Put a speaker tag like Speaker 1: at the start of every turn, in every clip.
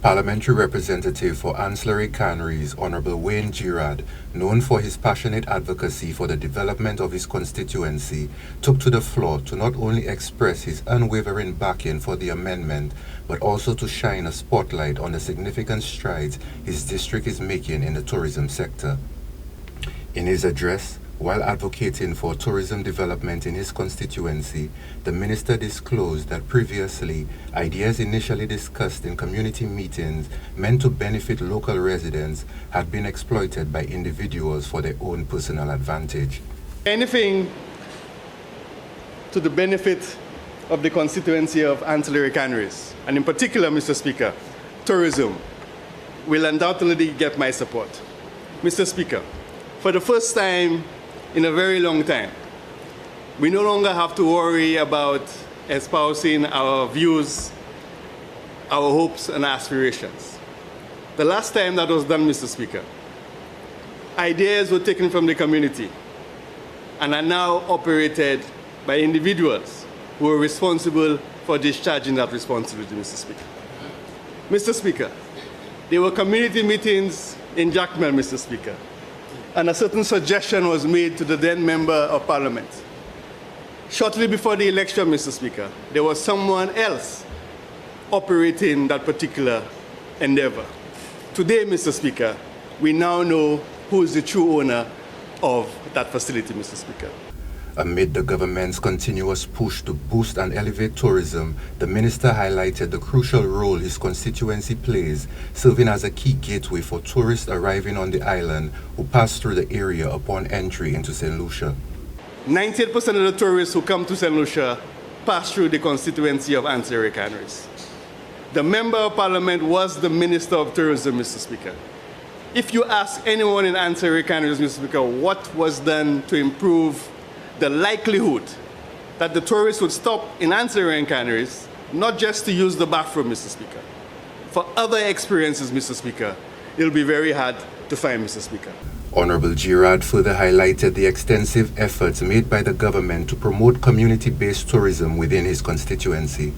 Speaker 1: Parliamentary Representative for Anse La Raye Canaries, Honourable Girard, known for his passionate advocacy for the development of his constituency, took to the floor to not only express his unwavering backing for the amendment, but also to shine a spotlight on the significant strides his district is making in the tourism sector. In his address, while advocating for tourism development in his constituency, the minister disclosed that previously, ideas initially discussed in community meetings meant to benefit local residents had been exploited by individuals for their own personal advantage.
Speaker 2: Anything to the benefit of the constituency of Anse La Raye Canaries, and in particular, Mr. Speaker, tourism, will undoubtedly get my support. Mr. Speaker, for the first time in a very long time, we no longer have to worry about espousing our views, our hopes and aspirations. The last time that was done, Mr. Speaker, ideas were taken from the community and are now operated by individuals who are responsible for discharging that responsibility, Mr. Speaker. Mr. Speaker, there were community meetings in Jackmel, Mr. Speaker, and a certain suggestion was made to the then Member of Parliament. Shortly before the election, Mr. Speaker, there was someone else operating that particular endeavor. Today, Mr. Speaker, we now know who is the true owner of that facility, Mr. Speaker.
Speaker 1: Amid the government's continuous push to boost and elevate tourism, the minister highlighted the crucial role his constituency plays, serving as a key gateway for tourists arriving on the island who pass through the area upon entry into St. Lucia.
Speaker 2: 98% of the tourists who come to St. Lucia pass through the constituency of Anse La Raye Canaries. The Member of Parliament was the Minister of Tourism, Mr. Speaker. If you ask anyone in Anse La Raye Canaries, Mr. Speaker, what was done to improve the likelihood that the tourists would stop in Anse La Raye Canaries, not just to use the bathroom, Mr. Speaker. For other experiences, Mr. Speaker, it'll be very hard to find, Mr. Speaker.
Speaker 1: Honourable Girard further highlighted the extensive efforts made by the government to promote community-based tourism within his constituency.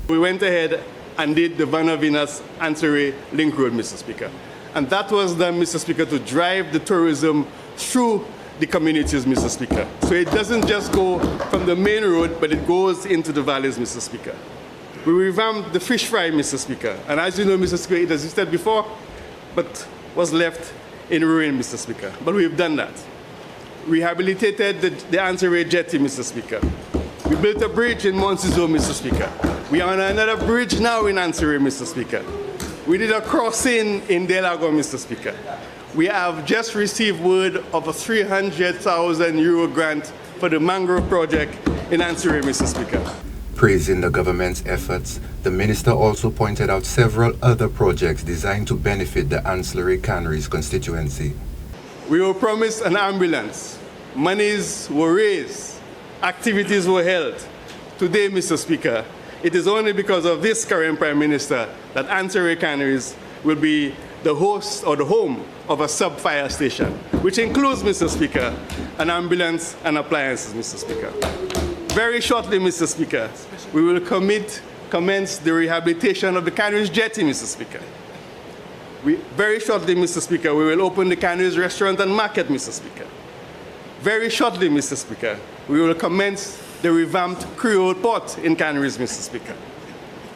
Speaker 2: We went ahead and did the Vanna Venus Anse La Raye Link Road, Mr. Speaker. And that was done, Mr. Speaker, to drive the tourism through the communities, Mr. Speaker. So it doesn't just go from the main road, but it goes into the valleys, Mr. Speaker. We revamped the fish fry, Mr. Speaker. And as you know, Mr. Speaker, it existed before, but was left in ruin, Mr. Speaker. But we've done that. Rehabilitated the Anse La Raye jetty, Mr. Speaker. We built a bridge in Montciso, Mr. Speaker. We are on another bridge now in Anse La Raye, Mr. Speaker. We did a crossing in Delago, Mr. Speaker. We have just received word of a €300,000 grant for the mangrove project in Anse La Raye, Mr. Speaker.
Speaker 1: Praising the government's efforts, the minister also pointed out several other projects designed to benefit the Anse La Raye Canaries constituency.
Speaker 2: We were promised an ambulance. Monies were raised. Activities were held. Today, Mr. Speaker, it is only because of this current Prime Minister that Anse La Raye Canaries will be the host or the home of a sub-fire station, which includes, Mr. Speaker, an ambulance and appliances, Mr. Speaker. Very shortly, Mr. Speaker, we will commence the rehabilitation of the Canaries jetty, Mr. Speaker. Very shortly, Mr. Speaker, we will open the Canaries restaurant and market, Mr. Speaker. Very shortly, Mr. Speaker, we will commence the revamped Creole port in Canaries, Mr. Speaker.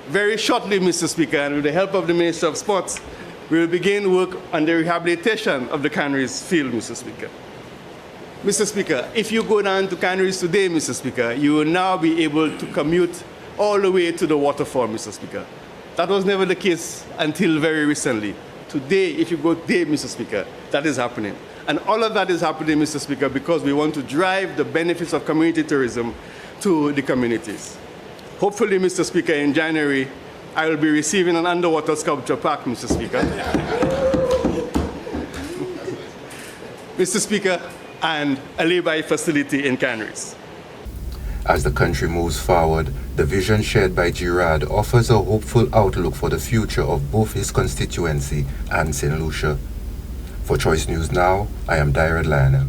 Speaker 2: Very shortly, Mr. Speaker, and with the help of the Minister of Sports, we will begin work on the rehabilitation of the Canaries field, Mr. Speaker. Mr. Speaker, if you go down to Canaries today, Mr. Speaker, you will now be able to commute all the way to the waterfall, Mr. Speaker. That was never the case until very recently. Today, if you go today, Mr. Speaker, that is happening. And all of that is happening, Mr. Speaker, because we want to drive the benefits of community tourism to the communities. Hopefully, Mr. Speaker, in January, I will be receiving an underwater sculpture park, Mr. Speaker. Mr. Speaker, and a lay-by facility in Canaries.
Speaker 1: As the country moves forward, the vision shared by Girard offers a hopeful outlook for the future of both his constituency and St. Lucia. For Choice News Now, I am Girard Lionel.